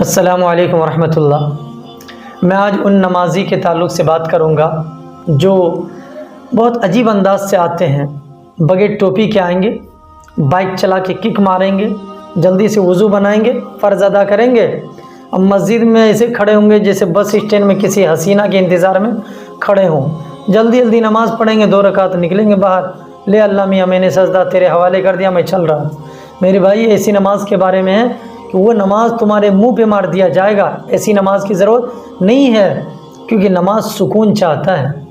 अस्सलामु अलैकुम वरहमतुल्लाह। मैं आज उन नमाजी के ताल्लुक़ से बात करूँगा जो बहुत अजीब अंदाज से आते हैं, बगैर टोपी के आएंगे, बाइक चला के किक मारेंगे, जल्दी से वज़ू बनाएंगे, फ़र्ज़ अदा करेंगे, अब मस्जिद में ऐसे खड़े होंगे जैसे बस स्टैंड में किसी हसीना के इंतज़ार में खड़े हों, जल्दी जल्दी नमाज़ पढ़ेंगे, 2 रकात निकलेंगे बाहर, ले अल्लाह मियाँ मैंने सजदा तेरे हवाले कर दिया, मैं चल रहा। मेरे भाई ऐसी नमाज के बारे में है कि वो नमाज तुम्हारे मुंह पे मार दिया जाएगा। ऐसी नमाज की ज़रूरत नहीं है, क्योंकि नमाज सुकून चाहता है।